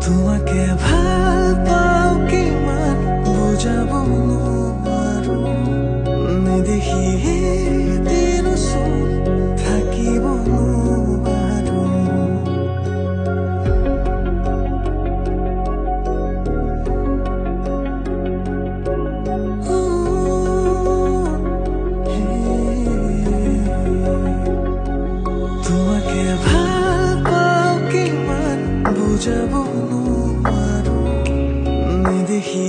তোমাকে ভাল পাওঁ কিমান বুজাব নোৱাৰো নেদেখি এদিন ওচৰত থাকিব নোৱাৰো তোমাকে ভাল পাওঁ কিমান বুজাব নোৱাৰো নেদেখি